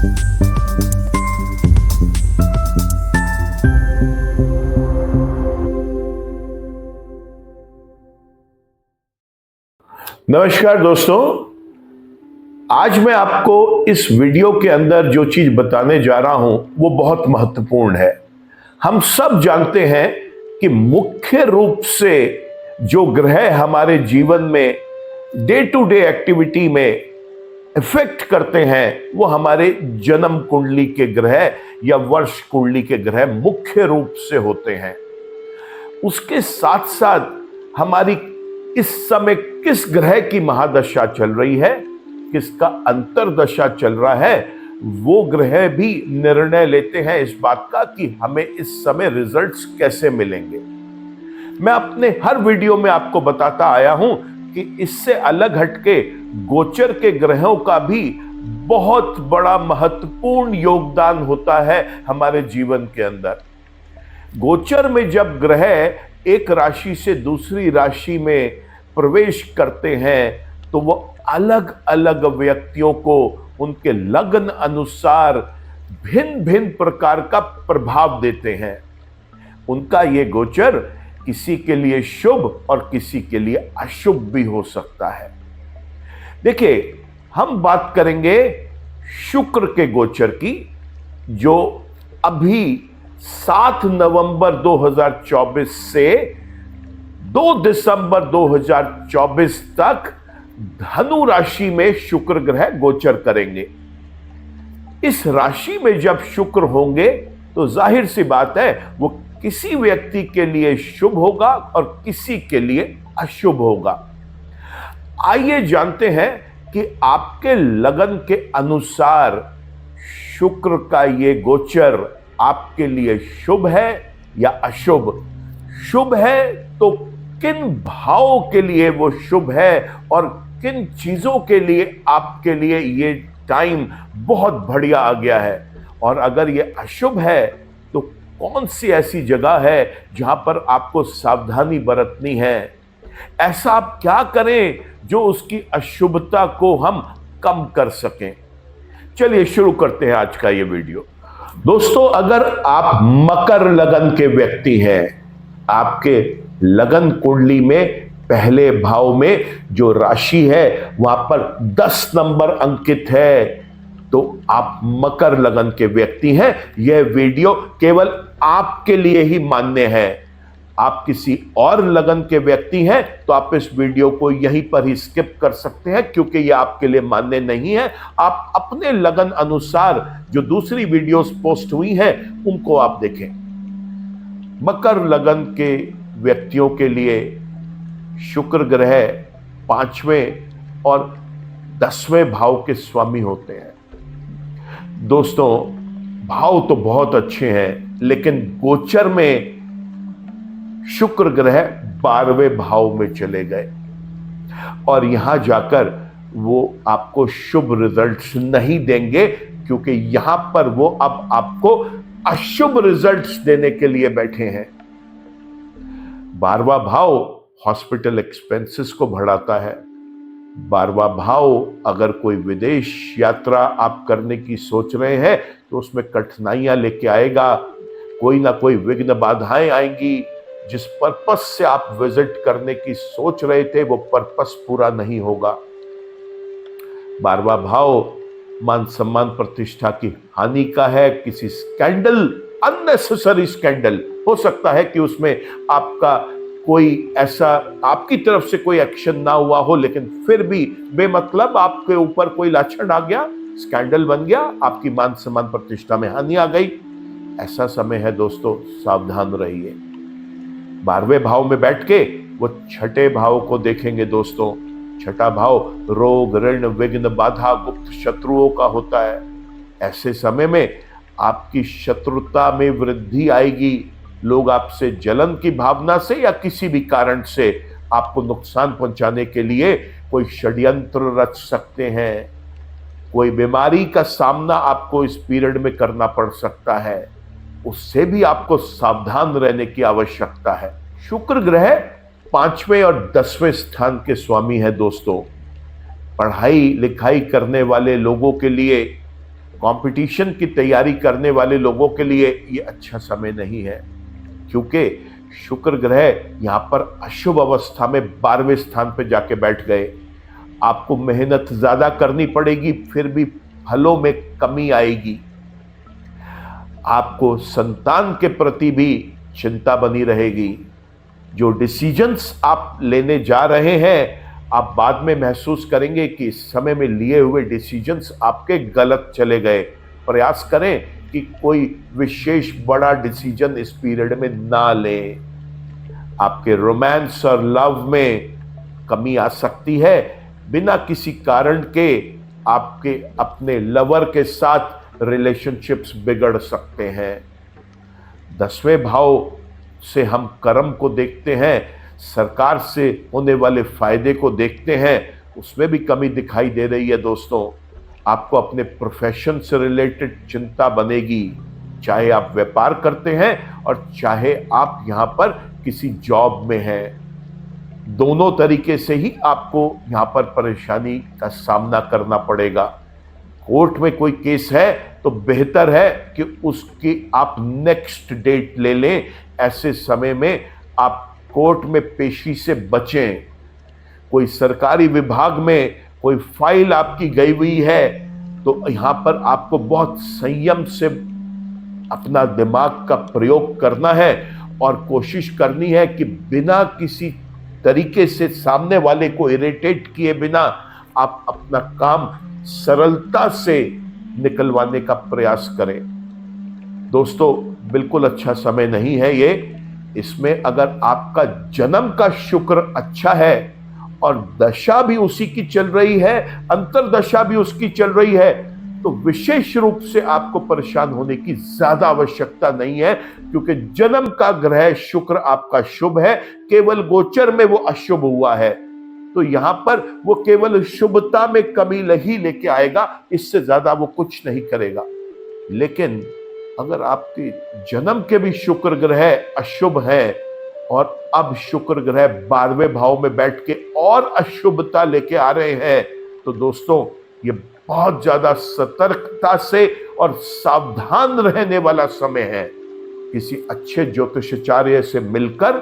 नमस्कार दोस्तों, आज मैं आपको इस वीडियो के अंदर जो चीज बताने जा रहा हूं वो बहुत महत्वपूर्ण है। हम सब जानते हैं कि मुख्य रूप से जो ग्रह हमारे जीवन में डे टू डे एक्टिविटी में इफेक्ट करते हैं वो हमारे जन्म कुंडली के ग्रह या वर्ष कुंडली के ग्रह मुख्य रूप से होते हैं। उसके साथ साथ हमारी इस समय किस ग्रह की महादशा चल रही है, किसका अंतरदशा चल रहा है, वो ग्रह भी निर्णय लेते हैं इस बात का कि हमें इस समय रिजल्ट्स कैसे मिलेंगे। मैं अपने हर वीडियो में आपको बताता आया हूं कि इससे अलग हटके गोचर के ग्रहों का भी बहुत बड़ा महत्वपूर्ण योगदान होता है हमारे जीवन के अंदर। गोचर में जब ग्रह एक राशि से दूसरी राशि में प्रवेश करते हैं तो वो अलग अलग व्यक्तियों को उनके लग्न अनुसार भिन्न भिन्न प्रकार का प्रभाव देते हैं। उनका ये गोचर किसी के लिए शुभ और किसी के लिए अशुभ भी हो सकता है। देखिए, हम बात करेंगे शुक्र के गोचर की, जो अभी 7 नवंबर 2024 से 2 दिसंबर 2024 तक धनु राशि में शुक्र ग्रह गोचर करेंगे। इस राशि में जब शुक्र होंगे तो जाहिर सी बात है वो किसी व्यक्ति के लिए शुभ होगा और किसी के लिए अशुभ होगा। आइए जानते हैं कि आपके लगन के अनुसार शुक्र का ये गोचर आपके लिए शुभ है या अशुभ। शुभ है तो किन भावों के लिए वो शुभ है और किन चीजों के लिए आपके लिए ये टाइम बहुत बढ़िया आ गया है, और अगर ये अशुभ है तो कौन सी ऐसी जगह है जहां पर आपको सावधानी बरतनी है। ऐसा आप क्या करें जो उसकी अशुभता को हम कम कर सकें। चलिए शुरू करते हैं आज का ये वीडियो। दोस्तों, अगर आप मकर लगन के व्यक्ति हैं, आपके लगन कुंडली में पहले भाव में जो राशि है वहां पर 10 नंबर अंकित है, तो आप मकर लगन के व्यक्ति हैं। यह वीडियो केवल आपके लिए ही मान्य है। आप किसी और लगन के व्यक्ति हैं तो आप इस वीडियो को यहीं पर ही स्किप कर सकते हैं, क्योंकि यह आपके लिए मान्य नहीं है। आप अपने लगन अनुसार जो दूसरी वीडियोस पोस्ट हुई हैं उनको आप देखें। मकर लगन के व्यक्तियों के लिए शुक्र ग्रह 5वें और 10वें भाव के स्वामी होते हैं। दोस्तों, भाव तो बहुत अच्छे हैं, लेकिन गोचर में शुक्र ग्रह 12वें भाव में चले गए और यहां जाकर वो आपको शुभ रिजल्ट्स नहीं देंगे, क्योंकि यहां पर वो अब आपको अशुभ रिजल्ट्स देने के लिए बैठे हैं। 12वां भाव हॉस्पिटल एक्सपेंसेस को बढ़ाता है। 12वां भाव अगर कोई विदेश यात्रा आप करने की सोच रहे हैं तो उसमें कठिनाइयां लेके आएगा। कोई ना कोई विघ्न बाधाएं आएंगी। जिस पर्पस से आप विजिट करने की सोच रहे थे वो पर्पस पूरा नहीं होगा। 12वां भाव मान सम्मान प्रतिष्ठा की हानि का है। किसी स्कैंडल, अननेसेसरी स्कैंडल हो सकता है कि उसमें आपका कोई ऐसा आपकी तरफ से कोई एक्शन ना हुआ हो, लेकिन फिर भी बेमतलब आपके ऊपर कोई लाछन आ गया, स्कैंडल बन गया, आपकी मान सम्मान प्रतिष्ठा में हानि आ गई। ऐसा समय है दोस्तों, सावधान रहिए। 12वें भाव में बैठ के वो 6ठे भाव को देखेंगे। दोस्तों, 6ठा भाव रोग, ऋण, विघ्न, बाधा, गुप्त शत्रुओं का होता है। ऐसे समय में आपकी शत्रुता में वृद्धि आएगी। लोग आपसे जलन की भावना से या किसी भी कारण से आपको नुकसान पहुंचाने के लिए कोई षड्यंत्र रच सकते हैं। कोई बीमारी का सामना आपको इस पीरियड में करना पड़ सकता है। उससे भी आपको सावधान रहने की आवश्यकता है। शुक्र ग्रह 5वें और 10वें स्थान के स्वामी है। दोस्तों, पढ़ाई लिखाई करने वाले लोगों के लिए कंपटीशन की तैयारी करने वाले लोगों के लिए ये अच्छा समय नहीं है, क्योंकि शुक्र ग्रह यहां पर अशुभ अवस्था में 12वें स्थान पर जाके बैठ गए। आपको मेहनत ज्यादा करनी पड़ेगी, फिर भी फलों में कमी आएगी। आपको संतान के प्रति भी चिंता बनी रहेगी। जो डिसीजंस आप लेने जा रहे हैं, आप बाद में महसूस करेंगे कि इस समय में लिए हुए डिसीजंस आपके गलत चले गए। प्रयास करें कि कोई विशेष बड़ा डिसीजन इस पीरियड में ना लें। आपके रोमांस और लव में कमी आ सकती है। बिना किसी कारण के आपके अपने लवर के साथ रिलेशनशिप्स बिगड़ सकते हैं। 10वें भाव से हम कर्म को देखते हैं, सरकार से होने वाले फायदे को देखते हैं, उसमें भी कमी दिखाई दे रही है। दोस्तों, आपको अपने प्रोफेशन से रिलेटेड चिंता बनेगी, चाहे आप व्यापार करते हैं और चाहे आप यहां पर किसी जॉब में हैं। दोनों तरीके से ही आपको यहां पर परेशानी का सामना करना पड़ेगा। कोर्ट में कोई केस है तो बेहतर है कि उसकी आप नेक्स्ट डेट ले लें। ऐसे समय में आप कोर्ट में पेशी से बचें। कोई सरकारी विभाग में कोई फाइल आपकी गई हुई है तो यहां पर आपको बहुत संयम से अपना दिमाग का प्रयोग करना है और कोशिश करनी है कि बिना किसी तरीके से सामने वाले को इरिटेट किए बिना आप अपना काम सरलता से निकलवाने का प्रयास करें। दोस्तों, बिल्कुल अच्छा समय नहीं है ये। इसमें अगर आपका जन्म का शुक्र अच्छा है और दशा भी उसी की चल रही है, अंतरदशा भी उसकी चल रही है, तो विशेष रूप से आपको परेशान होने की ज्यादा आवश्यकता नहीं है, क्योंकि जन्म का ग्रह शुक्र आपका शुभ है। केवल गोचर में वो अशुभ हुआ है, तो यहां पर वो केवल शुभता में कमी ही लेके आएगा, इससे ज्यादा वो कुछ नहीं करेगा। लेकिन अगर आपके जन्म के भी शुक्र ग्रह अशुभ है और अब शुक्र ग्रह 12वें भाव में बैठ के और अशुभता लेके आ रहे हैं, तो दोस्तों ये बहुत ज्यादा सतर्कता से और सावधान रहने वाला समय है। किसी अच्छे ज्योतिषाचार्य से मिलकर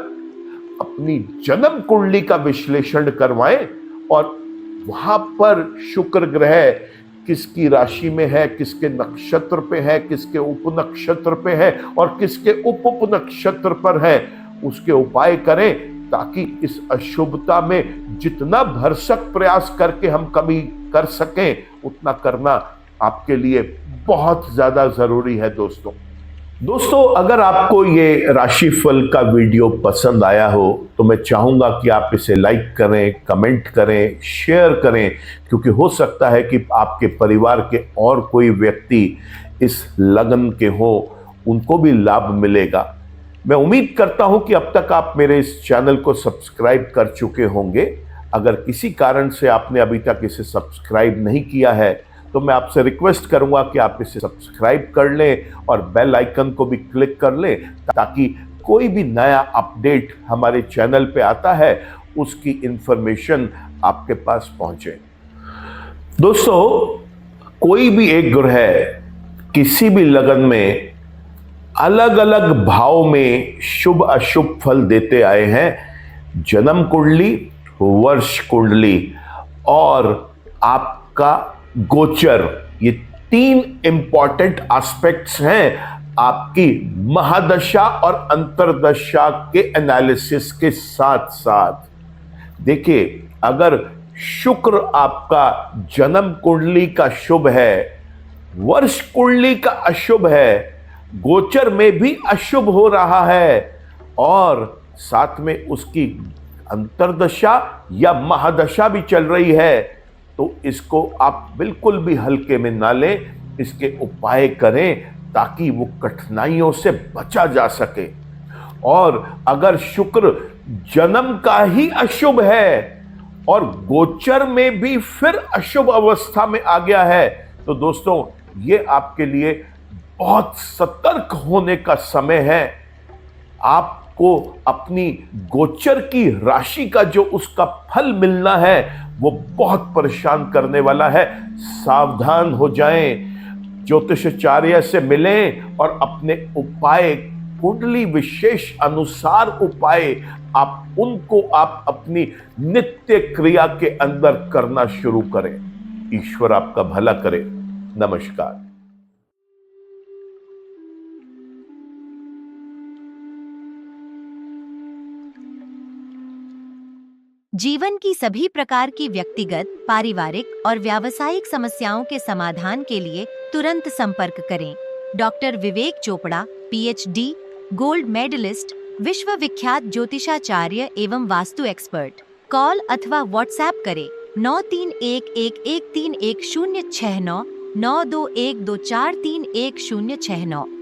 अपनी जन्म कुंडली का विश्लेषण करवाएं और वहां पर शुक्र ग्रह किसकी राशि में है, किसके नक्षत्र पे है, किसके उपनक्षत्र पे है और किसके उप नक्षत्र पर है, उसके उपाय करें, ताकि इस अशुभता में जितना भरसक प्रयास करके हम कमी कर सकें, उतना करना आपके लिए बहुत ज्यादा जरूरी है। दोस्तों, अगर आपको ये राशिफल का वीडियो पसंद आया हो तो मैं चाहूंगा कि आप इसे लाइक करें, कमेंट करें, शेयर करें, क्योंकि हो सकता है कि आपके परिवार के और कोई व्यक्ति इस लगन के हो, उनको भी लाभ मिलेगा। मैं उम्मीद करता हूं कि अब तक आप मेरे इस चैनल को सब्सक्राइब कर चुके होंगे। अगर किसी कारण से आपने अभी तक इसे सब्सक्राइब नहीं किया है तो मैं आपसे रिक्वेस्ट करूंगा कि आप इसे सब्सक्राइब कर लें और बेल आइकन को भी क्लिक कर लें, ताकि कोई भी नया अपडेट हमारे चैनल पे आता है उसकी इंफॉर्मेशन आपके पास पहुंचे। दोस्तों, कोई भी एक ग्रह किसी भी लगन में अलग अलग भाव में शुभ अशुभ फल देते आए हैं। जन्म कुंडली, वर्ष कुंडली और आपका गोचर, ये 3 इंपॉर्टेंट एस्पेक्ट्स हैं आपकी महादशा और अंतरदशा के एनालिसिस के साथ साथ। देखिए, अगर शुक्र आपका जन्म कुंडली का शुभ है, वर्ष कुंडली का अशुभ है, गोचर में भी अशुभ हो रहा है और साथ में उसकी अंतरदशा या महादशा भी चल रही है, तो इसको आप बिल्कुल भी हल्के में ना लें। इसके उपाय करें ताकि वो कठिनाइयों से बचा जा सके। और अगर शुक्र जन्म का ही अशुभ है और गोचर में भी फिर अशुभ अवस्था में आ गया है, तो दोस्तों ये आपके लिए बहुत सतर्क होने का समय है। आपको अपनी गोचर की राशि का जो उसका फल मिलना है वो बहुत परेशान करने वाला है। सावधान हो जाएं। ज्योतिषाचार्य से मिलें और अपने उपाय, कुंडली विशेष अनुसार उपाय आप अपनी नित्य क्रिया के अंदर करना शुरू करें। ईश्वर आपका भला करे। नमस्कार। जीवन की सभी प्रकार की व्यक्तिगत, पारिवारिक और व्यावसायिक समस्याओं के समाधान के लिए तुरंत संपर्क करें। डॉक्टर विवेक चोपड़ा, पीएचडी, गोल्ड मेडलिस्ट, विश्व विख्यात ज्योतिषाचार्य एवं वास्तु एक्सपर्ट। कॉल अथवा व्हाट्सएप करें 9311131069 9212431069।